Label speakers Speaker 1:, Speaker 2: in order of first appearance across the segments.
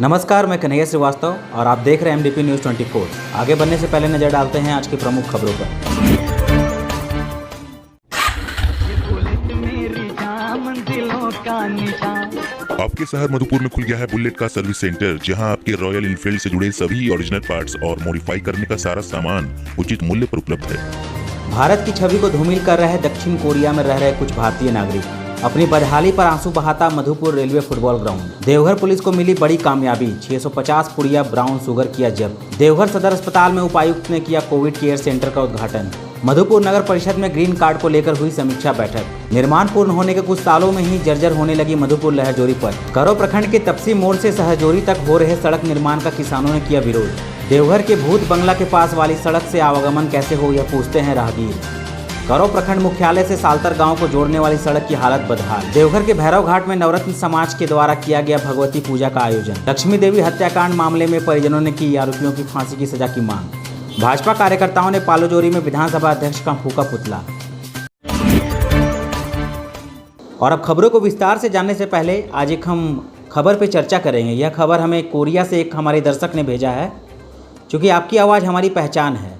Speaker 1: नमस्कार, मैं कन्हैया श्रीवास्तव और आप देख रहे हैं MDP न्यूज़ 24। आगे बढ़ने से पहले नजर डालते हैं आज की प्रमुख खबरों पर।
Speaker 2: आपके शहर मधुपुर में खुल गया है बुलेट का सर्विस सेंटर, जहां आपके रॉयल इनफील्ड से जुड़े सभी ओरिजिनल पार्ट्स और मॉडिफाई करने का सारा सामान उचित मूल्य पर उपलब्ध है।
Speaker 1: भारत की छवि को धूमिल कर रहे दक्षिण कोरिया में रह रहे कुछ भारतीय नागरिक अपनी बदहाली पर आंसू बहाता Madhupur railway football ground. Deoghar police को मिली बड़ी कामयाबी, 650 पुड़िया ब्राउन शुगर किया जब्त। देवघर सदर अस्पताल में उपायुक्त ने किया कोविड केयर सेंटर का उद्घाटन। मधुपुर नगर परिषद में ग्रीन कार्ड को लेकर हुई समीक्षा बैठक। निर्माण पूर्ण होने के कुछ सालों में ही जर्जर होने लगी मधुपुर लहरजोरी पर। करो प्रखंड के तपसी मोड़ से सहजोरी तक हो रहे सड़क निर्माण का किसानों ने किया विरोध। देवघर के भूत बंगला के पास वाली सड़क से आवागमन कैसे हो, यह पूछते हैं राहगीर। करो प्रखंड मुख्यालय से साल्तर गांव को जोड़ने वाली सड़क की हालत बदहाल। देवघर के भैरव घाट में नवरत्न समाज के द्वारा किया गया भगवती पूजा का आयोजन। लक्ष्मी देवी हत्याकांड मामले में परिजनों ने की आरोपियों की फांसी की सजा की मांग। भाजपा कार्यकर्ताओं ने पालोजोरी में विधानसभा अध्यक्ष का फूका पुतला। और अब खबरों को विस्तार से जानने से पहले आज एक हम खबर पे चर्चा करेंगे। यह खबर हमें कोरिया से एक हमारे दर्शक ने भेजा है। क्योंकि आपकी आवाज़ हमारी पहचान है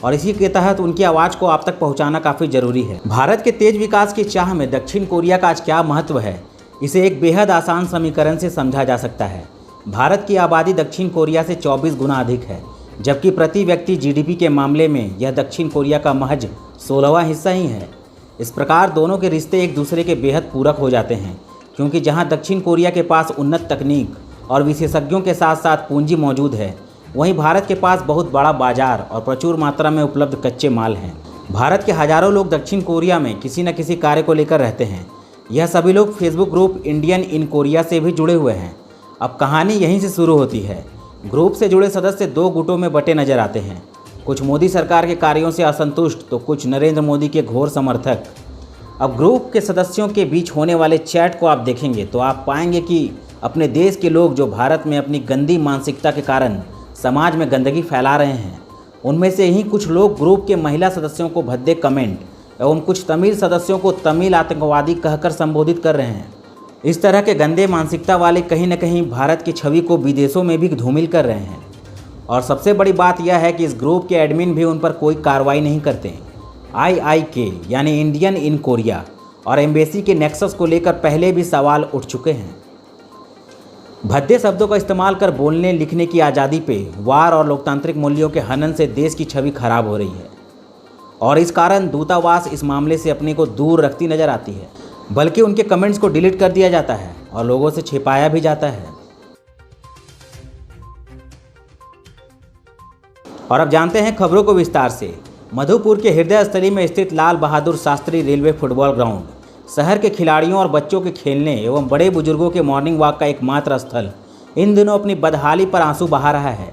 Speaker 1: और इसी के तहत उनकी आवाज़ को आप तक पहुंचाना काफ़ी ज़रूरी है। भारत के तेज विकास की चाह में दक्षिण कोरिया का आज क्या महत्व है, इसे एक बेहद आसान समीकरण से समझा जा सकता है। भारत की आबादी दक्षिण कोरिया से 24 गुना अधिक है, जबकि प्रति व्यक्ति GDP के मामले में यह दक्षिण कोरिया का महज 16वां हिस्सा ही है। इस प्रकार दोनों के रिश्ते एक दूसरे के बेहद पूरक हो जाते हैं, क्योंकि जहाँ दक्षिण कोरिया के पास उन्नत तकनीक और विशेषज्ञों के साथ साथ पूंजी मौजूद है, वहीं भारत के पास बहुत बड़ा बाजार और प्रचुर मात्रा में उपलब्ध कच्चे माल हैं। भारत के हजारों लोग दक्षिण कोरिया में किसी न किसी कार्य को लेकर रहते हैं। यह सभी लोग Facebook group Indian in Korea से भी जुड़े हुए हैं। अब कहानी यहीं से शुरू होती है। ग्रुप से जुड़े सदस्य दो गुटों में बटे नजर आते हैं। कुछ मोदी सरकार के कार्यों से असंतुष्ट तो कुछ नरेंद्र मोदी के घोर समर्थक। अब ग्रुप के सदस्यों के बीच होने वाले चैट को आप देखेंगे तो आप पाएंगे कि अपने देश के लोग जो भारत में अपनी गंदी मानसिकता के कारण समाज में गंदगी फैला रहे हैं, उनमें से ही कुछ लोग ग्रुप के महिला सदस्यों को भद्दे कमेंट एवं कुछ तमिल सदस्यों को तमिल आतंकवादी कहकर संबोधित कर रहे हैं। इस तरह के गंदे मानसिकता वाले कहीं न कहीं भारत की छवि को विदेशों में भी धूमिल कर रहे हैं। और सबसे बड़ी बात यह है कि इस ग्रुप के एडमिन भी उन पर कोई कार्रवाई नहीं करते। IIK यानी इंडियन इन कोरिया और एम्बेसी के नेक्सस को लेकर पहले भी सवाल उठ चुके हैं। भद्दे शब्दों का इस्तेमाल कर बोलने लिखने की आज़ादी पे वार और लोकतांत्रिक मूल्यों के हनन से देश की छवि खराब हो रही है और इस कारण दूतावास इस मामले से अपने को दूर रखती नजर आती है, बल्कि उनके कमेंट्स को डिलीट कर दिया जाता है और लोगों से छिपाया भी जाता है। और अब जानते हैं खबरों को विस्तार से। मधुपुर के हृदय स्थली में स्थित Lal Bahadur Shastri railway football ground शहर के खिलाड़ियों और बच्चों के खेलने एवं बड़े बुजुर्गों के मॉर्निंग वॉक का एकमात्र स्थल इन दिनों अपनी बदहाली पर आंसू बहा रहा है।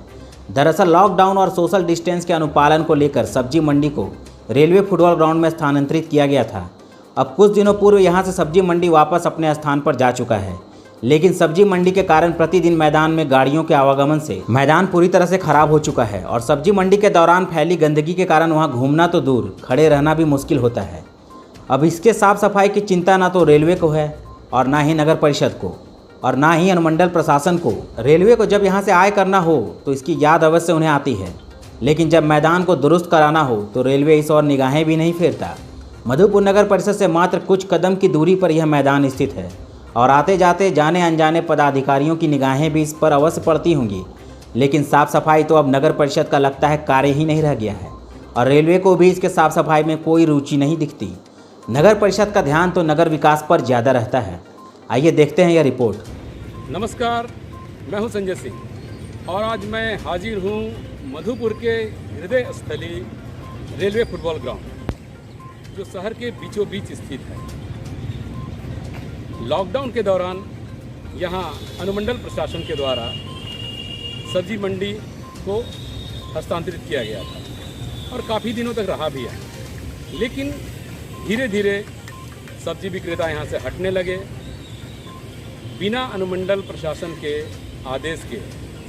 Speaker 1: दरअसल लॉकडाउन और सोशल डिस्टेंस के अनुपालन को लेकर सब्जी मंडी को रेलवे फुटबॉल ग्राउंड में स्थानांतरित किया गया था। अब कुछ दिनों पूर्व यहां से सब्जी मंडी वापस अपने स्थान पर जा चुका है, लेकिन सब्जी मंडी के कारण प्रतिदिन मैदान में गाड़ियों के आवागमन से मैदान पूरी तरह से खराब हो चुका है और सब्जी मंडी के दौरान फैली गंदगी के कारण वहाँ घूमना तो दूर, खड़े रहना भी मुश्किल होता है। अब इसके साफ सफाई की चिंता ना तो रेलवे को है और ना ही नगर परिषद को और ना ही अनुमंडल प्रशासन को। रेलवे को जब यहाँ से आय करना हो तो इसकी याद अवश्य उन्हें आती है, लेकिन जब मैदान को दुरुस्त कराना हो तो रेलवे इस और निगाहें भी नहीं फेरता। मधुपुर नगर परिषद से मात्र कुछ कदम की दूरी पर यह मैदान स्थित है और आते जाते जाने अनजाने पदाधिकारियों की निगाहें भी इस पर अवश्य पड़ती होंगी, लेकिन साफ सफाई तो अब नगर परिषद का लगता है कार्य ही नहीं रह गया है और रेलवे को भी इसके साफ सफाई में कोई रुचि नहीं दिखती। नगर परिषद का ध्यान तो नगर विकास पर ज़्यादा रहता है। आइए देखते हैं यह रिपोर्ट।
Speaker 3: नमस्कार, मैं हूं संजय सिंह और आज मैं हाजिर हूं मधुपुर के हृदय स्थली रेलवे फुटबॉल ग्राउंड, जो शहर के बीचों बीच स्थित है। लॉकडाउन के दौरान यहां अनुमंडल प्रशासन के द्वारा सब्जी मंडी को हस्तांतरित किया गया था और काफ़ी दिनों तक रहा भी है, लेकिन धीरे धीरे सब्जी विक्रेता यहाँ से हटने लगे। बिना अनुमंडल प्रशासन के आदेश के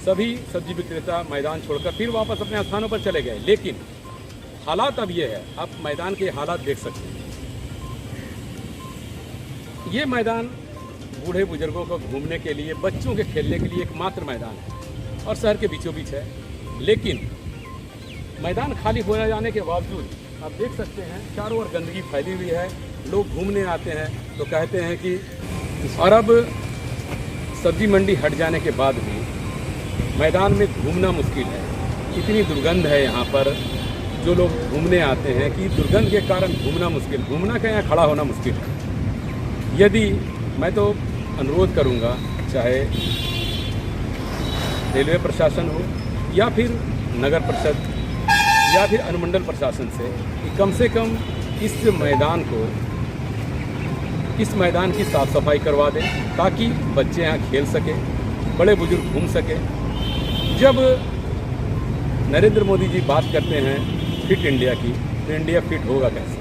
Speaker 3: सभी सब्जी विक्रेता मैदान छोड़कर फिर वापस अपने स्थानों पर चले गए। लेकिन हालात अब ये है, आप मैदान के हालात देख सकते हैं। ये मैदान बूढ़े बुजुर्गों को घूमने के लिए, बच्चों के खेलने के लिए एकमात्र मैदान है और शहर के बीचों बीच है। लेकिन मैदान खाली हो जाने के बावजूद आप देख सकते हैं चारों ओर गंदगी फैली हुई है। लोग घूमने आते हैं तो कहते हैं कि, और अब सब्जी मंडी हट जाने के बाद भी मैदान में घूमना मुश्किल है। इतनी दुर्गंध है यहाँ पर, जो लोग घूमने आते हैं कि दुर्गंध के कारण घूमना मुश्किल, घूमना क्या यहाँ खड़ा होना मुश्किल है। यदि मैं तो अनुरोध करूँगा, चाहे रेलवे प्रशासन हो या फिर नगर परिषद या फिर अनुमंडल प्रशासन से कम कम इस मैदान की साफ़ सफाई करवा दें, ताकि बच्चे यहाँ खेल सकें, बड़े बुजुर्ग घूम सकें। जब नरेंद्र मोदी जी बात करते हैं फिट इंडिया की, तो इंडिया फिट होगा कैसे?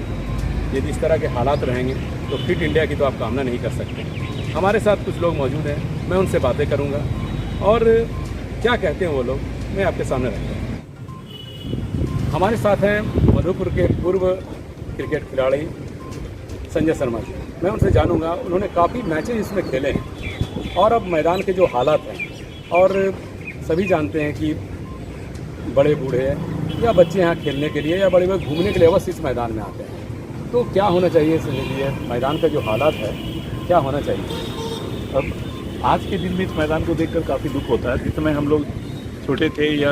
Speaker 3: यदि इस तरह के हालात रहेंगे तो फिट इंडिया की तो आप कामना नहीं कर सकते। हमारे साथ कुछ लोग मौजूद हैं, मैं उनसे बातें करूंगा और क्या कहते हैं वो लोग मैं आपके सामने रखता हूँ। हमारे साथ हैं मधुपुर के पूर्व क्रिकेट खिलाड़ी संजय शर्मा जी। मैं उनसे जानूंगा, उन्होंने काफ़ी मैचेस इसमें खेले हैं और अब मैदान के जो हालात हैं, और सभी जानते हैं कि बड़े बूढ़े या बच्चे यहाँ खेलने के लिए या बड़े बड़े घूमने के लिए अवश्य इस मैदान में आते हैं। तो क्या होना चाहिए इसके लिए, मैदान का जो हालात है क्या होना चाहिए?
Speaker 4: अब आज के दिन में इस मैदान को देखकर काफ़ी दुख होता है। जिस समय हम लोग छोटे थे या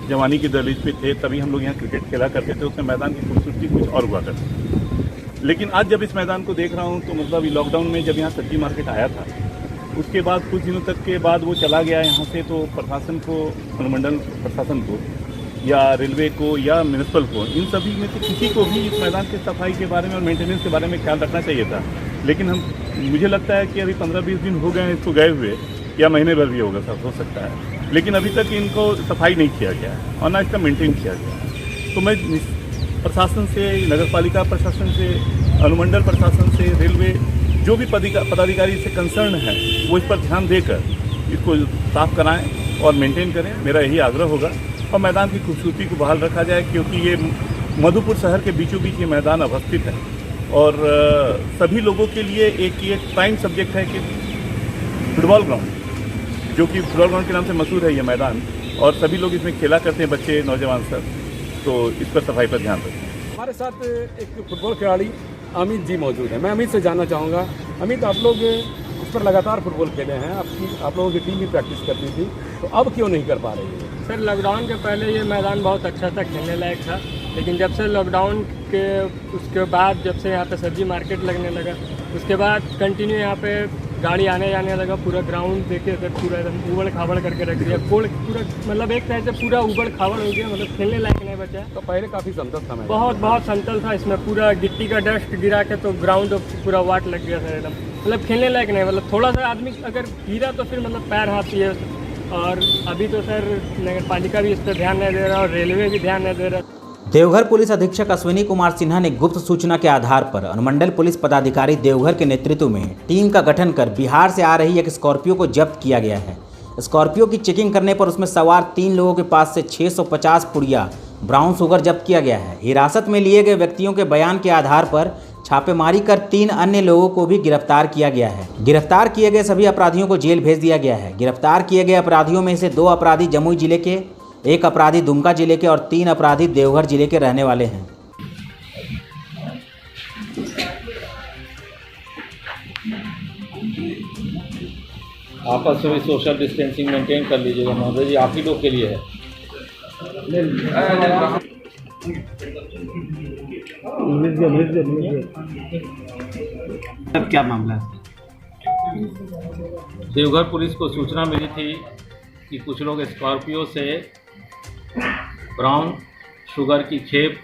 Speaker 4: जवानी की दहलीज पे थे, तभी हम लोग यहाँ क्रिकेट खेला करते थे। उसमें मैदान की खूबसूरती कुछ और हुआ करती। लेकिन आज जब इस मैदान को देख रहा हूँ तो मतलब लॉकडाउन में जब यहाँ सब्जी मार्केट आया था, उसके बाद कुछ दिनों तक के बाद वो चला गया यहाँ से, तो प्रशासन को, अनुमंडल प्रशासन को या रेलवे को या म्यूनिसिपल को, इन सभी में से किसी को भी इस मैदान की सफाई के बारे में और मेंटेनेंस के बारे में ख्याल रखना चाहिए था। लेकिन मुझे लगता है कि अभी 15-20 दिन हो गए हैं इसको गए हुए, या महीने भर भी होगा, सब हो सकता है, लेकिन अभी तक इनको सफाई नहीं किया गया है और ना इसका मेंटेन किया गया। तो मैं प्रशासन से, नगर पालिका प्रशासन से, अनुमंडल प्रशासन से, रेलवे, जो भी पदाधिकारी से कंसर्न है वो इस पर ध्यान देकर इसको साफ कराएं और मेंटेन करें। मेरा यही आग्रह होगा। और मैदान की खूबसूरती को बहाल रखा जाए, क्योंकि ये मधुपुर शहर के बीचों बीच ये मैदान अवस्थित है और सभी लोगों के लिए एक ये प्राइम सब्जेक्ट है कि फुटबॉल ग्राउंड, जो कि फुटबॉल ग्राउंड के नाम से मशहूर है ये मैदान, और सभी लोग इसमें खेला करते हैं, बच्चे, नौजवान सब। तो इस पर सफाई पर ध्यान रखें।
Speaker 3: हमारे साथ एक फुटबॉल खिलाड़ी अमित जी मौजूद है। मैं अमित से जानना चाहूँगा, अमित, आप लोग इस पर लगातार फुटबॉल खेले हैं, आप लोगों की टीम भी प्रैक्टिस करती थी, तो अब क्यों नहीं कर पा रही है?
Speaker 5: सर, लॉकडाउन के पहले ये मैदान बहुत अच्छा था, खेलने लायक था, लेकिन जब से लॉकडाउन के उसके बाद जब से यहाँ पे सब्जी मार्केट लगने लगा, उसके बाद कंटिन्यू यहाँ पे गाड़ी आने जाने लगा। पूरा ग्राउंड देखिए सर, पूरा एकदम उबड़ खाबड़ करके रख दिया, पूरा मतलब एक तरह से पूरा उबड़ खाबड़ हो गया, मतलब खेलने लायक नहीं बचा।
Speaker 3: तो पहले काफ़ी समतल था,
Speaker 5: बहुत समतल था, इसमें पूरा गिट्टी का डस्ट गिरा के तो ग्राउंड पूरा वाट लग गया सर, एकदम मतलब खेलने लायक नहीं। मतलब थोड़ा सा आदमी अगर गिरा तो फिर मतलब पैर हाथ ये। और अभी तो सर नगर पालिका भी इस पर ध्यान नहीं दे रहा और रेलवे भी ध्यान नहीं दे रहा।
Speaker 1: देवघर पुलिस अधीक्षक अश्विनी कुमार सिन्हा ने गुप्त सूचना के आधार पर अनुमंडल पुलिस पदाधिकारी देवघर के नेतृत्व में टीम का गठन कर बिहार से आ रही एक स्कॉर्पियो को जब्त किया गया है। स्कॉर्पियो की चेकिंग करने पर उसमें सवार 3 लोगों के पास से 650 पुड़िया ब्राउन शुगर जब्त किया गया है। हिरासत में लिए गए व्यक्तियों के बयान के आधार पर छापेमारी कर 3 अन्य लोगों को भी गिरफ्तार किया गया है। गिरफ्तार किए गए सभी अपराधियों को जेल भेज दिया गया है। गिरफ्तार किए गए अपराधियों में से 2 अपराधी जमुई जिले के, 1 अपराधी दुमका जिले के और 3 अपराधी देवघर जिले के रहने वाले हैं।
Speaker 6: आपस में सोशल डिस्टेंसिंग मेंटेन कर लीजिएगा महोदय जी, आप ही लोग के लिए है।
Speaker 7: अब क्या मामला है?
Speaker 6: देवघर पुलिस को सूचना मिली थी कि कुछ लोग स्कॉर्पियो से ब्राउन शुगर की खेप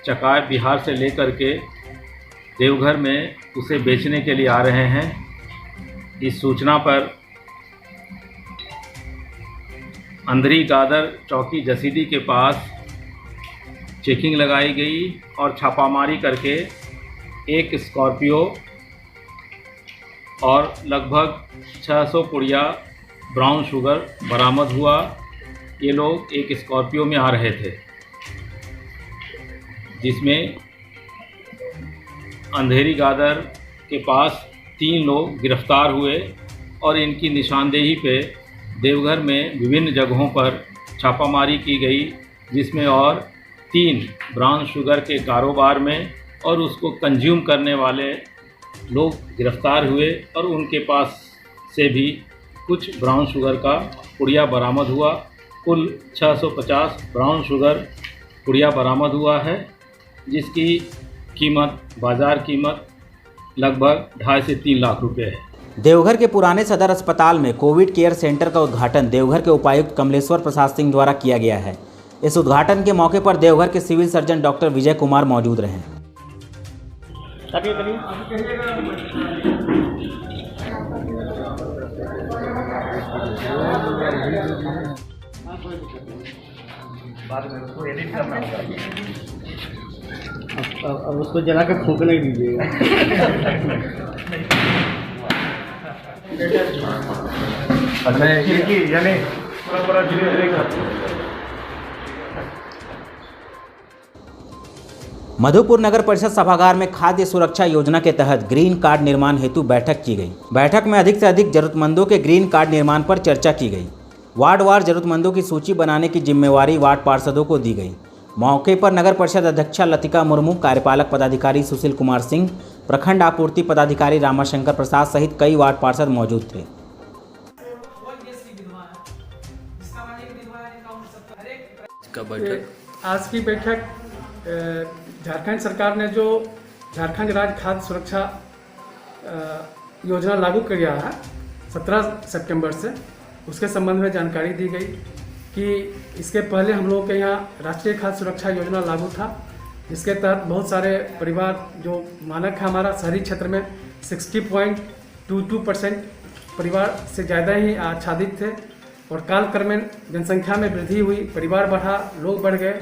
Speaker 6: चकाए बिहार से लेकर के देवघर में उसे बेचने के लिए आ रहे हैं। इस सूचना पर अंधरी गादर चौकी जसीदी के पास चेकिंग लगाई गई और छापामारी करके एक स्कॉर्पियो और लगभग 600 पुड़िया ब्राउन शुगर बरामद हुआ। ये लोग एक स्कॉर्पियो में आ रहे थे, जिसमें अंधेरी गादर के पास 3 लोग गिरफ्तार हुए और इनकी निशानदेही पे देवघर में विभिन्न जगहों पर छापामारी की गई, जिसमें और 3 ब्राउन शुगर के कारोबार में और उसको कंज्यूम करने वाले लोग गिरफ्तार हुए और उनके पास से भी कुछ ब्राउन शुगर का पुड़िया बरामद हुआ। कुल 650 ब्राउन शुगर पुड़िया बरामद हुआ है, जिसकी कीमत बाज़ार कीमत लगभग 2.5 से 3 लाख रुपए है।
Speaker 1: देवघर के पुराने सदर अस्पताल में कोविड केयर सेंटर का उद्घाटन देवघर के उपायुक्त कमलेश्वर प्रसाद सिंह द्वारा किया गया है। इस उद्घाटन के मौके पर देवघर के civil surgeon doctor Vijay Kumar मौजूद रहे।
Speaker 7: अब उसको जला के फूकने दीजिएगा।
Speaker 1: मधुपुर नगर परिषद सभागार में खाद्य सुरक्षा योजना के तहत ग्रीन कार्ड निर्माण हेतु बैठक की गई। बैठक में अधिक से अधिक जरूरतमंदों के ग्रीन कार्ड निर्माण पर चर्चा की गई। वार्डवार जरूरतमंदों की सूची बनाने की जिम्मेवारी वार्ड पार्षदों को दी गई। मौके पर नगर परिषद अध्यक्षा लतिका मुर्मू, कार्यपालक पदाधिकारी सुशील कुमार सिंह, प्रखंड आपूर्ति पदाधिकारी रामाशंकर प्रसाद सहित कई वार्ड पार्षद मौजूद थे।
Speaker 8: आज की बैठक झारखंड सरकार ने जो झारखंड राज्य खाद्य सुरक्षा योजना लागू किया है 17 सितंबर से, उसके संबंध में जानकारी दी गई कि इसके पहले हम लोगों के यहाँ राष्ट्रीय खाद्य सुरक्षा योजना लागू था, जिसके तहत बहुत सारे परिवार, जो मानक है हमारा शहरी क्षेत्र में 60.22% परिवार से ज़्यादा ही आच्छादित थे और कालक्रमेण जनसंख्या में वृद्धि हुई, परिवार बढ़ा, लोग बढ़ गए।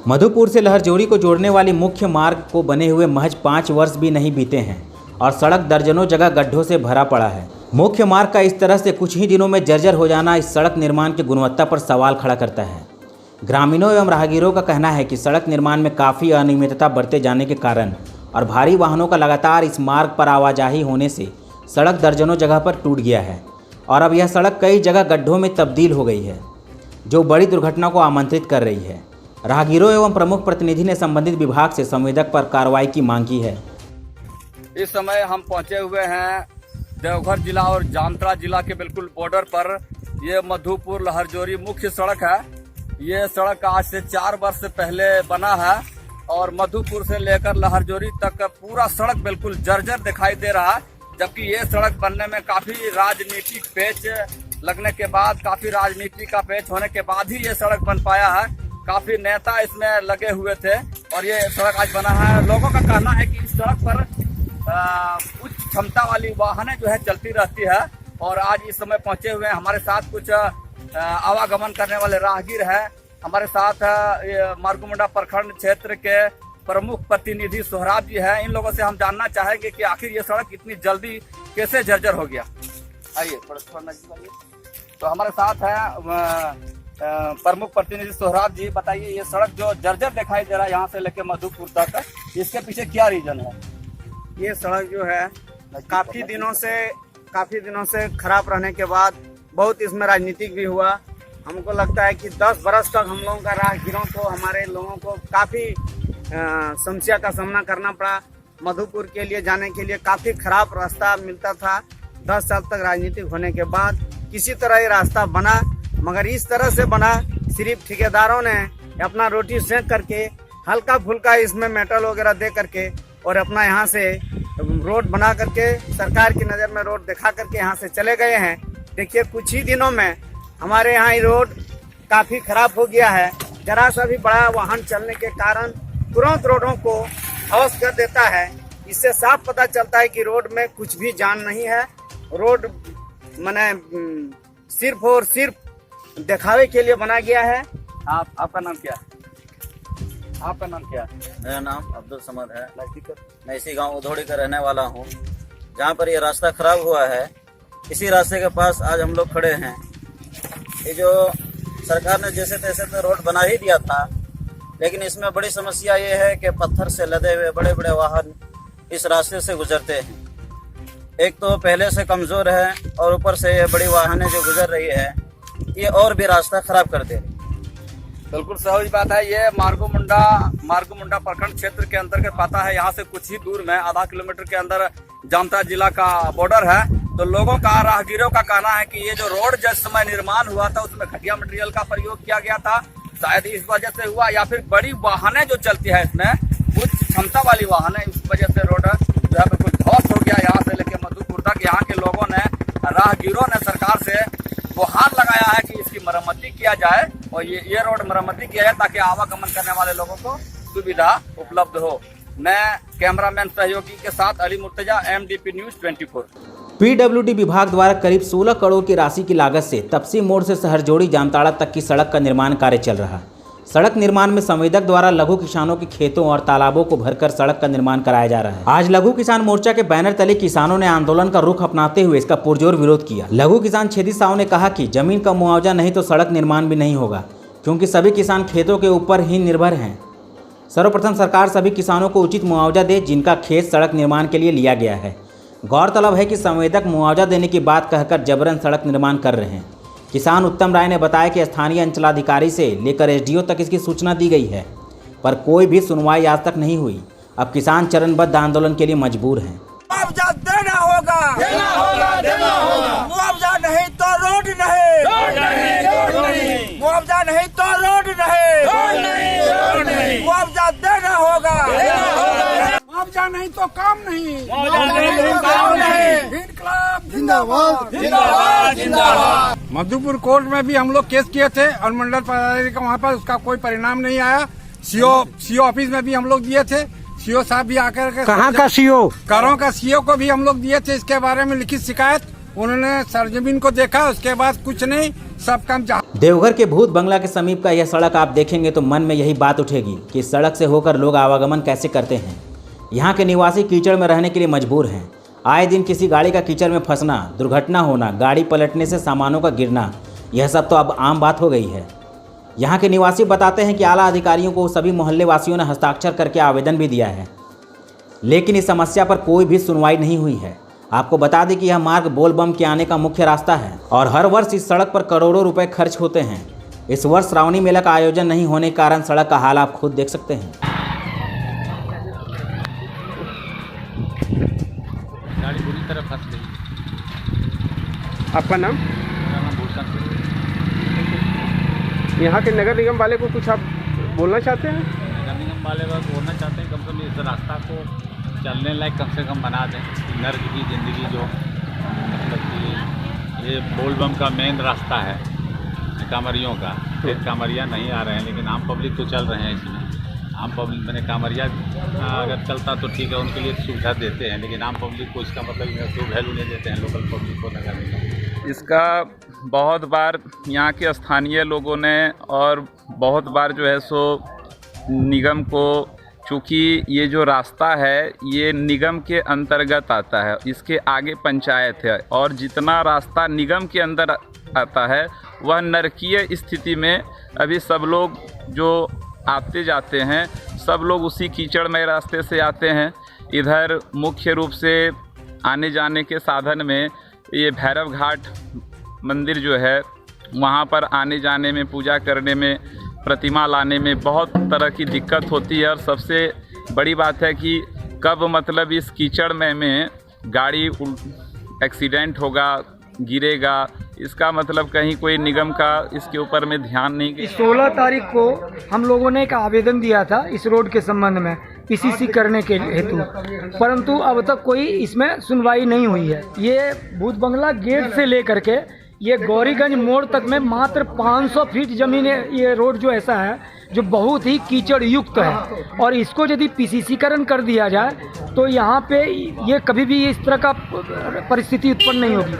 Speaker 1: मधुपुर से लहरजोरी को जोड़ने वाली मुख्य मार्ग को बने हुए महज 5 वर्ष भी नहीं बीते हैं और सड़क दर्जनों जगह गड्ढों से भरा पड़ा है। मुख्य मार्ग का इस तरह से कुछ ही दिनों में जर्जर हो जाना इस सड़क निर्माण की गुणवत्ता पर सवाल खड़ा करता है। ग्रामीणों एवं राहगीरों का कहना है कि सड़क निर्माण में काफ़ी अनियमितता बरते जाने के कारण और भारी वाहनों का लगातार इस मार्ग पर आवाजाही होने से सड़क दर्जनों जगह पर टूट गया है और अब यह सड़क कई जगह गड्ढों में तब्दील हो गई है, जो बड़ी दुर्घटना को आमंत्रित कर रही है। राहगीरों एवं प्रमुख प्रतिनिधि ने संबंधित विभाग से संवेदक पर कार्रवाई की मांग की है।
Speaker 9: इस समय हम पहुंचे हुए हैं देवघर जिला और जामताड़ा जिला के बिल्कुल बॉर्डर पर। ये मधुपुर लहरजोरी मुख्य सड़क है। ये सड़क आज से 4 वर्ष पहले बना है और मधुपुर से लेकर लहरजोरी तक पूरा सड़क बिल्कुल जर्जर दिखाई दे रहा है, जबकि ये सड़क बनने में काफी राजनीतिक पेच लगने के बाद, काफी राजनीति का पेच होने के बाद ही ये सड़क बन पाया है। काफी नेता इसमें लगे हुए थे और ये सड़क आज बना है। लोगों का कहना है कि इस सड़क पर उच्च क्षमता वाली वाहनें जो है चलती रहती है और आज इस समय पहुंचे हुए हैं। हमारे साथ कुछ आवागमन करने वाले राहगीर हैं। हमारे साथ मार्गमुंडा प्रखंड क्षेत्र के प्रमुख प्रतिनिधि सोहराब जी हैं। इन लोगों से हम जानना चाहेंगे कि आखिर ये सड़क इतनी जल्दी कैसे जर्जर हो गया। आइए थोड़ा नजदीक आइए। तो हमारे साथ है प्रमुख प्रतिनिधि सोहराब जी। बताइए, ये सड़क जो जर्जर दिखाई दे रहा है यहाँ से लेके मधुपुर तक, इसके पीछे क्या रीजन है?
Speaker 7: ये सड़क जो है काफी दिनों से खराब रहने के बाद बहुत इसमें राजनीतिक भी हुआ। हमको लगता है कि 10 बरस तक हम लोगों का राहगीरों को, हमारे लोगों को काफी समस्या का सामना करना पड़ा। मधुपुर के लिए जाने के लिए काफी खराब रास्ता मिलता था। 10 साल तक राजनीतिक होने के बाद किसी तरह ये रास्ता बना, मगर इस तरह से बना सिर्फ ठेकेदारों ने अपना रोटी सेंक करके, हल्का फुल्का इसमें मेटल वगैरह दे करके और अपना यहाँ से रोड बना करके, सरकार की नज़र में रोड दिखा करके यहाँ से चले गए हैं। देखिए, कुछ ही दिनों में हमारे यहाँ रोड काफ़ी खराब हो गया है। जरा सा भी बड़ा वाहन चलने के कारण तुरंत रोडों को ध्वस्त कर देता है। इससे साफ पता चलता है कि रोड में कुछ भी जान नहीं है। रोड माने सिर्फ और सिर्फ दिखावे के लिए बना गया है। आपका नाम क्या है? आपका नाम क्या है?
Speaker 10: मेरा नाम अब्दुल समद है। मैं इसी गांव उधोड़ी का रहने वाला हूं। जहां पर ये रास्ता खराब हुआ है, इसी रास्ते के पास आज हम लोग खड़े हैं। ये जो सरकार ने जैसे तैसे तो रोड बना ही दिया था, लेकिन इसमें बड़ी समस्या ये है कि पत्थर से लदे हुए बड़े बड़े वाहन इस रास्ते से गुजरते हैं। एक तो पहले से कमज़ोर है और ऊपर से ये बड़ी वाहनें जो गुजर रही है ये और भी रास्ता खराब कर दे रही।
Speaker 9: बिल्कुल सही बात है। ये मार्गो-मुंडा प्रखंड क्षेत्र के अंतर्गत आता है। यहाँ से कुछ ही दूर में आधा किलोमीटर के अंदर जामताड़ा जिला का बॉर्डर है। तो लोगों का, राहगीरों का कहना है कि ये जो रोड जिस समय निर्माण हुआ था उसमें घटिया मटेरियल का प्रयोग किया गया था, शायद इस वजह से हुआ, या फिर बड़ी वाहनें जो चलती है इसमें उच्च क्षमता वाली वाहनें, इस वजह से रोड जो है बिल्कुल ध्वस्त हो गया। यहाँ से लेकर मधुपुर तक यहाँ के लोगों ने, राहगीरों ने सरकार से गुहार लगाया है कि इसकी मरम्मती किया जाए और ये रोड मरम्मती किया जाए ताकि आवागमन करने वाले लोगों को सुविधा उपलब्ध हो। मैं कैमरामैन सहयोगी के साथ Ali Murtaza, MDP news 24।
Speaker 1: PWD विभाग द्वारा करीब 16 करोड़ की राशि की लागत से तपसी मोड़ से सहरजोड़ी जामताड़ा तक की सड़क का निर्माण कार्य चल रहा। सड़क निर्माण में संवेदक द्वारा लघु किसानों के खेतों और तालाबों को भरकर सड़क का निर्माण कराया जा रहा है। आज लघु किसान मोर्चा के बैनर तले किसानों ने आंदोलन का रुख अपनाते हुए इसका पुरजोर विरोध किया। लघु किसान छेदी साव ने कहा कि जमीन का मुआवजा नहीं तो सड़क निर्माण भी नहीं होगा, क्योंकि सभी किसान खेतों के ऊपर ही निर्भर हैं। सर्वप्रथम सरकार सभी किसानों को उचित मुआवजा दे जिनका खेत सड़क निर्माण के लिए लिया गया है। गौरतलब है कि संवेदक मुआवजा देने की बात कहकर जबरन सड़क निर्माण कर रहे हैं। किसान उत्तम राय ने बताया कि स्थानीय अंचलाधिकारी से लेकर SDO तक इसकी सूचना दी गई है, पर कोई भी सुनवाई आज तक नहीं हुई। अब किसान चरणबद्ध आंदोलन के लिए मजबूर हैं।
Speaker 11: मुआवजा देना होगा, देना होगा, देना होगा। मुआवजा नहीं तो रोड नहीं, मुआवजा नहीं तो रोड नहीं, मुआवजा देना होगा, मुआवजा नहीं तो काम नहीं, इनकलाब जिंदाबाद, जिंदाबाद, जिंदाबाद। मधुपुर कोर्ट में भी हम लोग केस किए थे और मंडल पदाधिकारी का वहाँ पर उसका कोई परिणाम नहीं आया। सीओ ऑफिस में भी हम लोग दिए थे। सीओ साहब भी आकर के,
Speaker 12: कहाँ का सीओ?
Speaker 11: करों का सीओ को भी हम लोग दिए थे इसके बारे में लिखित शिकायत। उन्होंने सरजमीन को देखा, उसके बाद कुछ नहीं, सब काम
Speaker 1: देवघर के भूत बंगला के समीप का यह सड़क आप देखेंगे तो मन में यही बात उठेगी कि इस सड़क से होकर लोग आवागमन कैसे करते हैं। यहाँ के निवासी कीचड़ में रहने के लिए मजबूर हैं। आए दिन किसी गाड़ी का कीचड़ में फंसना, दुर्घटना होना, गाड़ी पलटने से सामानों का गिरना, यह सब तो अब आम बात हो गई है। यहाँ के निवासी बताते हैं कि आला अधिकारियों को सभी मोहल्ले वासियों ने हस्ताक्षर करके आवेदन भी दिया है, लेकिन इस समस्या पर कोई भी सुनवाई नहीं हुई है। आपको बता दें कि यह मार्ग बोलबम के आने का मुख्य रास्ता है और हर वर्ष इस सड़क पर करोड़ों रुपए खर्च होते हैं। इस वर्ष श्रावणी मेला का आयोजन नहीं होने के कारण सड़क का हाल आप खुद देख सकते हैं।
Speaker 6: गाड़ी बुरी तरह फंस गई।
Speaker 12: आपका नाम?
Speaker 6: मेरा नाम भूषण।
Speaker 12: यहाँ के नगर निगम वाले को कुछ आप बोलना चाहते हैं?
Speaker 6: नगर निगम वाले बस बोलना चाहते हैं कम से कम इस रास्ता को चलने लायक कम से कम बना दें। नर्क की ज़िंदगी जो मतलब कि ये बोलबम का मेन रास्ता है कांवरियों का, फिर कांवरिया नहीं आ रहे हैं, लेकिन आम पब्लिक तो चल रहे हैं इसमें। आम पब्लिक मैंने कांवरिया अगर चलता तो ठीक है, उनके लिए सुविधा देते हैं, लेकिन आम पब्लिक को इसका मतलब कोई वैल्यू नहीं देते हैं लोकल पब्लिक को नगर निगम।
Speaker 13: इसका बहुत बार यहाँ के स्थानीय लोगों ने और बहुत बार जो है सो निगम को, चूँकि ये जो रास्ता है ये निगम के अंतर्गत आता है, इसके आगे पंचायत है और जितना रास्ता निगम के अंदर आता है वह नरकीय स्थिति में अभी सब लोग जो आते जाते हैं सब लोग उसी कीचड़मय रास्ते से आते हैं। इधर मुख्य रूप से आने जाने के साधन में ये भैरव घाट मंदिर जो है वहाँ पर आने जाने में, पूजा करने में, प्रतिमा लाने में बहुत तरह की दिक्कत होती है। और सबसे बड़ी बात है कि कब मतलब इस कीचड़मय में गाड़ी एक्सीडेंट होगा, गिरेगा, इसका मतलब कहीं कोई निगम का इसके ऊपर में ध्यान नहीं।
Speaker 12: 16 तारीख को हम लोगों ने एक आवेदन दिया था इस रोड के संबंध में PCC करने के हेतु, परंतु अब तक कोई इसमें सुनवाई नहीं हुई है। ये भूत बंगला गेट से लेकर के ये गौरीगंज मोड़ तक में मात्र 500 फीट जमीन ये रोड जो ऐसा है जो बहुत ही कीचड़ युक्त है, और इसको यदि PCCकरण कर दिया जाए तो यहाँ पे ये कभी भी इस तरह का परिस्थिति उत्पन्न नहीं होगी।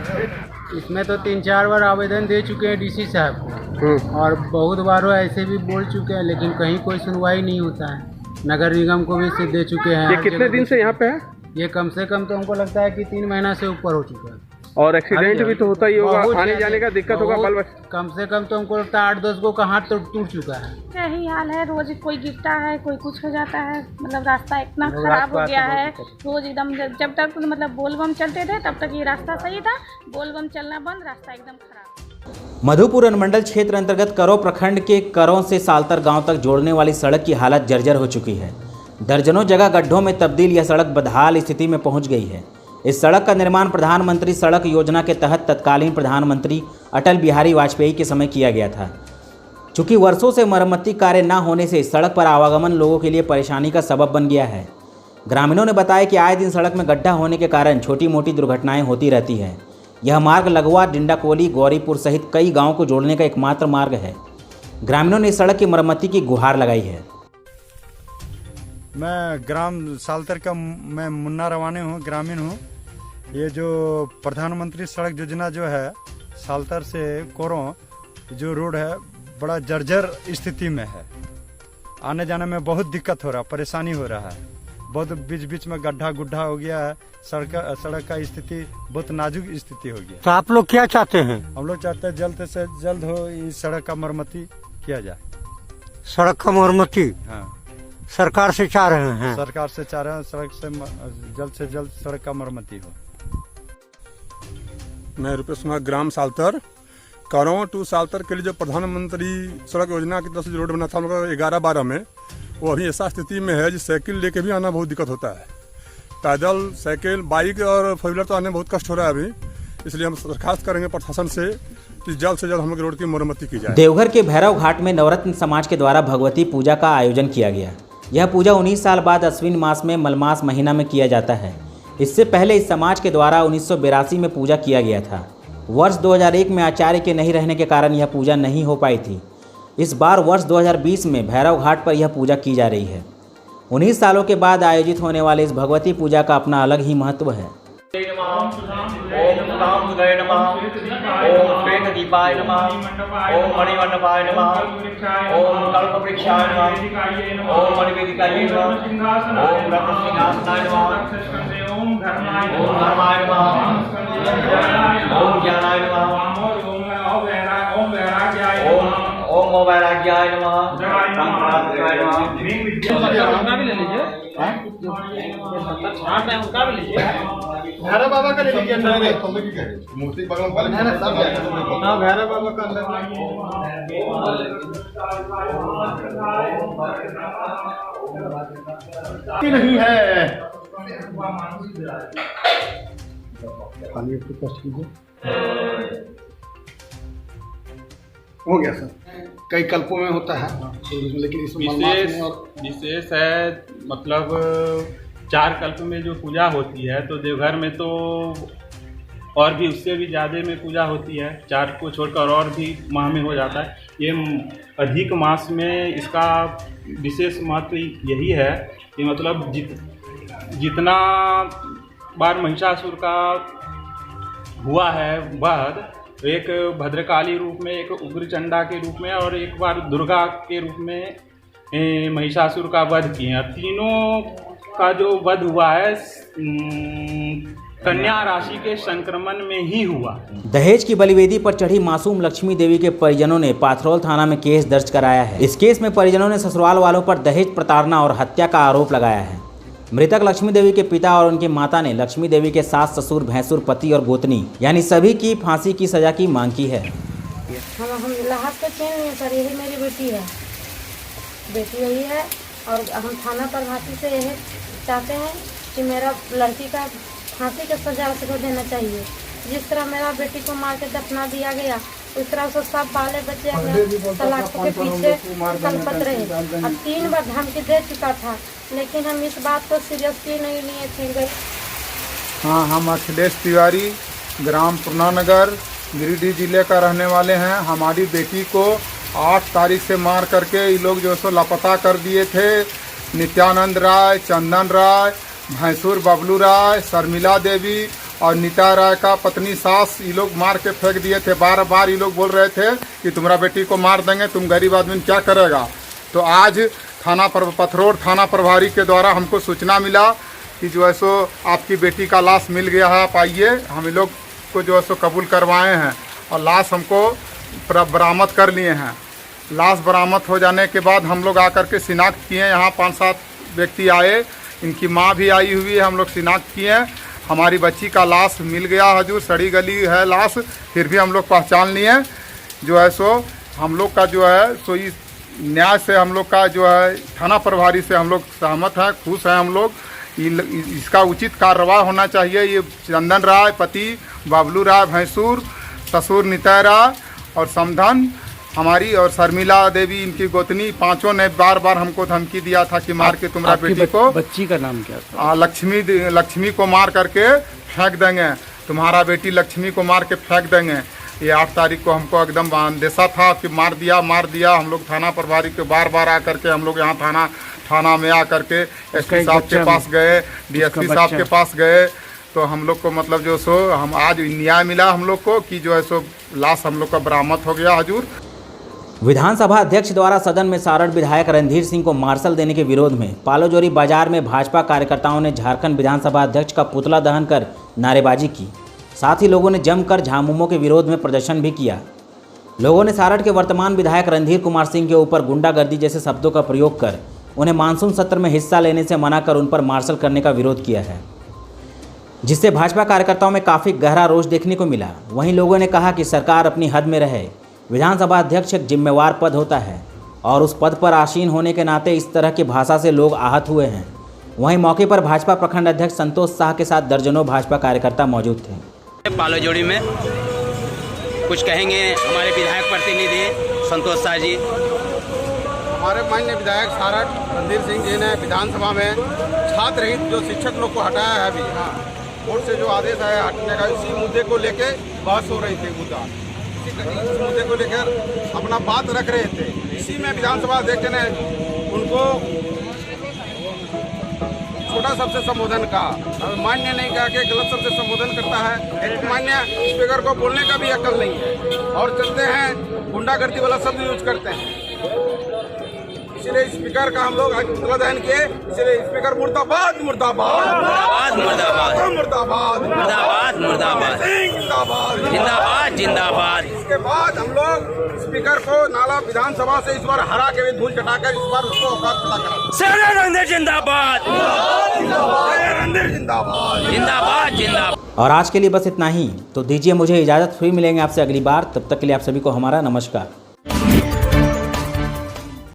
Speaker 14: इसमें तो 3-4 बार आवेदन दे चुके हैं DC साहब को, और बहुत बार ऐसे भी बोल चुके हैं, लेकिन कहीं कोई सुनवाई नहीं होता है। नगर निगम को भी इसे दे चुके हैं।
Speaker 12: ये कितने दिन से यहाँ पे है?
Speaker 14: ये कम से कम तो हमको लगता है कि 3 महीना से ऊपर हो चुका है।
Speaker 15: और एक्सीडेंट भी तो होता ही होगा, आने जाने का दिक्कत होगा।
Speaker 14: कम से कम तो हमको लगता है 8-10 को का हाथ तो टूट चुका है।
Speaker 16: यही हाल है, रोज कोई गिरता है, कोई कुछ हो जाता है। मतलब रास्ता इतना खराब हो गया है, रोज एकदम। जब तक मतलब बोलबम चलते थे तब तक ये रास्ता सही था, बोलबम चलना बंद, रास्ता एकदम खराब।
Speaker 1: मधुपुर अनुमंडल क्षेत्र अंतर्गत करो प्रखंड के करों से सालतर गांव तक जोड़ने वाली सड़क की हालत जर्जर हो चुकी है। दर्जनों जगह गड्ढों में तब्दील यह सड़क बदहाल स्थिति में पहुंच गई है। इस सड़क का निर्माण प्रधानमंत्री सड़क योजना के तहत तत्कालीन प्रधानमंत्री अटल बिहारी वाजपेयी के समय किया गया था। चूँकि वर्षों से मरम्मती कार्य न होने से इस सड़क पर आवागमन लोगों के लिए परेशानी का सबब बन गया है। ग्रामीणों ने बताया कि आए दिन सड़क में गड्ढा होने के कारण छोटी मोटी दुर्घटनाएं होती रहती है। यह मार्ग लगवा, डिंडाकोली, गौरीपुर सहित कई गाँव को जोड़ने का एकमात्र मार्ग है। ग्रामीणों ने इस सड़क की मरम्मती की गुहार लगाई है।
Speaker 17: मैं ग्राम सालतर का मैं मुन्ना रवानी हूँ, ग्रामीण हूँ। ये जो प्रधानमंत्री सड़क योजना जो है सालतर से कोरों जो रोड है बड़ा जर्जर स्थिति में है। आने जाने में बहुत दिक्कत हो रहा है, परेशानी हो रहा है। बहुत बीच बीच में गड्ढा गुड्ढा हो गया है। सड़क का स्थिति बहुत नाजुक स्थिति हो गया।
Speaker 18: तो आप लोग क्या चाहते हैं?
Speaker 17: हम लोग चाहते हैं जल्द से जल्द हो इस सड़क का मरम्मती किया जाए।
Speaker 18: सड़क का मरम्मती?
Speaker 17: हाँ,
Speaker 18: सरकार से चाह रहे हैं।
Speaker 17: सरकार से चाह रहे हैं सड़क से जल्द सड़क का मरम्मती हो।
Speaker 11: मैं रुपेश कुमार, ग्राम सालतर, करों टू सालतर के लिए जो प्रधानमंत्री सड़क योजना की तरफ से रोड बना था हम लोग 11-12 में, वो अभी ऐसा स्थिति में है जिस साइकिल लेके भी आना बहुत दिक्कत होता है। पैदल, साइकिल, बाइक और फोर व्हीलर तो आने में बहुत कष्ट हो रहा है अभी। इसलिए हम दरखास्त करेंगे प्रशासन से कि जल्द से जल्द हम लोग रोड की मरम्मती की जाए।
Speaker 1: देवघर के भैरव घाट में नवरत्न समाज के द्वारा भगवती पूजा का आयोजन किया गया। यह पूजा 19 साल बाद अश्विन मास में मलमास महीना में किया जाता है। इससे पहले इस समाज के द्वारा 1982 में पूजा किया गया था। वर्ष 2001 में आचार्य के नहीं रहने के कारण यह पूजा नहीं हो पाई थी। इस बार वर्ष 2020 में भैरव घाट पर यह पूजा की जा रही है। 19 सालों के बाद आयोजित होने वाले इस भगवती पूजा का अपना अलग ही महत्व है।
Speaker 19: ओम सुधामसुधाय नमः, ओम श्वेतदीपाय नमः, ओम मणिमण्डपाय नमः, ओम कल्पवृक्षाय नमः, ओम मणिवेदिकाय नमः, ओम रत्नसिंहासनाय नमः, ओम धर्माय नमः, ओम ज्ञानाय नमः, ओम वैराग्याय नमः, संक्रांताय नमः। भैरव बाबा का ले लीजिए, मूर्ति बगल में हाँ भैरव बाबा का अंदर नहीं है।
Speaker 20: हो गया सर, कई कल्पों में होता है लेकिन इस
Speaker 6: विशेष है। मतलब 4 कल्प में जो पूजा होती है तो देवघर में तो और भी उससे भी ज़्यादा में पूजा होती है। 4 को छोड़कर और भी माह में हो जाता है। ये अधिक मास में इसका विशेष महत्व यही है कि मतलब जितना बार महिषासुर का हुआ है वध, एक भद्रकाली रूप में, एक उग्रचंडा के रूप में और एक बार दुर्गा के रूप में महिषासुर का वध किए। तीनों का जो वध हुआ है कन्या राशि के संक्रमण में ही हुआ।
Speaker 1: दहेज की बलिवेदी पर चढ़ी मासूम लक्ष्मी देवी के परिजनों ने पाथरौल थाना में केस दर्ज कराया है। इस केस में परिजनों ने ससुराल वालों पर दहेज प्रताड़ना और हत्या का आरोप लगाया है। मृतक लक्ष्मी देवी के पिता और उनकी माता ने लक्ष्मी देवी के सास, ससुर, भैंसुर, पति और गोतनी यानी सभी की फांसी की सजा की मांग की है।
Speaker 16: हम लाहौर के चैन में सर, यही मेरी बेटी है, बेटी यही है। और हम थाना प्रभारी से यही चाहते हैं कि मेरा लड़की का फांसी का सजा उसको देना चाहिए। जिस तरह मेरा बेटी को मार के दफना दिया गया, उस तरह से सब बाले बच्चे अपने तलाकों के पीछे कलपत रहे। अब 3 बार धमकी दे चुका था, लेकिन हम इस बात को सीरियसली नहीं लिए थे।
Speaker 20: हाँ, हम अखिलेश तिवारी, ग्राम पूर्णानगर, गिरिडीह जिले का रहने वाले हैं। हमारी बेटी को 8 तारीख से मार करके ये लोग जो सो लापता कर दिए थे। नित्यानंद राय, चंदन राय, भैंसुर बबलू राय, शर्मिला देवी और नीता राय का पत्नी सास, ये लोग मार के फेंक दिए थे। बार बार ये लोग बोल रहे थे कि तुम्हारा बेटी को मार देंगे, तुम गरीब आदमी क्या करेगा। तो आज पथरोड थाना प्रभारी के द्वारा हमको सूचना मिला कि जो है सो आपकी बेटी का लाश मिल गया है, आप आइए। हम लोग को जो है सो कबूल करवाए हैं और लाश हमको बरामद कर लिए हैं। लाश बरामद हो जाने के बाद हम लोग आकर के शिनाख्त किए। यहाँ 5-7 व्यक्ति आए, इनकी माँ भी आई हुई है, हम लोग शिनाख्त किए। हमारी बच्ची का लाश मिल गया हजूर, सड़ी गली है लाश, फिर भी हम लोग पहचान लिए। जो है सो हम लोग का जो है सो इस न्याय से हम लोग का जो है थाना प्रभारी से हम लोग सहमत हैं, खुश हैं हम लोग। इसका उचित कार्रवाई होना चाहिए। ये चंदन राय पति बाबलू राय भैंसूर, ससुर नितय राय और समधन हमारी और शर्मिला देवी इनकी गोतनी, पांचों ने बार बार हमको धमकी दिया था कि मार के तुम्हारा बेटी को।
Speaker 15: बच्ची का नाम क्या था?
Speaker 20: लक्ष्मी को मार करके फेंक देंगे, तुम्हारा बेटी लक्ष्मी को मार के फेंक देंगे। ये 8 तारीख को हमको एकदम अंदेशा था कि मार दिया। हम लोग थाना प्रभारी के बार बार आकर के हम लोग यहाँ थाना में आकर के एसपी साहब के पास गए, डीएसपी साहब के पास गए, तो हम लोग को मतलब जो सो हम आज न्याय मिला हम लोग को कि जो है सो लाश हम लोग का बरामद हो गया हजूर।
Speaker 1: विधानसभा अध्यक्ष द्वारा सदन में सारण विधायक रणधीर सिंह को मार्शल देने के विरोध में पालोजोरी बाजार में भाजपा कार्यकर्ताओं ने झारखंड विधानसभा अध्यक्ष का पुतला दहन कर नारेबाजी की। साथ ही लोगों ने जमकर झामुमो के विरोध में प्रदर्शन भी किया। लोगों ने सारण के वर्तमान विधायक रणधीर कुमार सिंह के ऊपर गुंडागर्दी जैसे शब्दों का प्रयोग कर उन्हें मानसून सत्र में हिस्सा लेने से मना कर उन पर मार्शल करने का विरोध किया है, जिससे भाजपा कार्यकर्ताओं में काफ़ी गहरा रोष देखने को मिला। वहीं लोगों ने कहा कि सरकार अपनी हद में रहे। विधानसभा अध्यक्ष एक जिम्मेवार पद होता है और उस पद पर आसीन होने के नाते इस तरह की भाषा से लोग आहत हुए हैं। वहीं मौके पर भाजपा प्रखंड अध्यक्ष संतोष शाह के साथ दर्जनों भाजपा कार्यकर्ता मौजूद थे।
Speaker 21: पालोजोड़ी में कुछ कहेंगे हमारे विधायक प्रतिनिधि संतोष शाह जी।
Speaker 22: हमारे माननीय विधायक सारण रणधीर सिंह जी ने विधानसभा में छात्र रहित जो शिक्षक लोग को हटाया है अभी, हाँ, कोर्ट से जो आदेश आया हटने का, इसी मुद्दे को लेके बहस हो रही थी। इस मुद्दे को लेकर अपना बात रख रहे थे। इसी में विधानसभा अध्यक्ष ने उनको छोटा शब्द से संबोधन कहा। मान्य नहीं कहा कि गलत शब्द से संबोधन करता है। एक मान्य स्पीकर को बोलने का भी अक्ल नहीं है और चलते हैं गुंडागर्दी वाला शब्द यूज करते हैं। इसलिए स्पीकर का हम लोग आज पुतला दहन किए। इसलिए स्पीकर मुर्दाबाद मुर्दाबाद मुर्दाबाद मुर्दाबाद मुर्दाबाद मुर्दाबाद जिंदाबाद जिंदाबाद जिंदाबाद। इसके बाद हम लोग स्पीकर को नाला विधानसभा से इस बार हरा के धूल चटाकर इस बार उसको औकात पता करा। रणधीर जिंदाबाद रणधीर जिंदाबाद जिंदाबाद जिंदाबाद।
Speaker 1: और आज के लिए बस इतना ही। तो दीजिए मुझे इजाज़त, फिर मिलेंगे आपसे अगली बार। तब तक के लिए आप सभी को हमारा नमस्कार।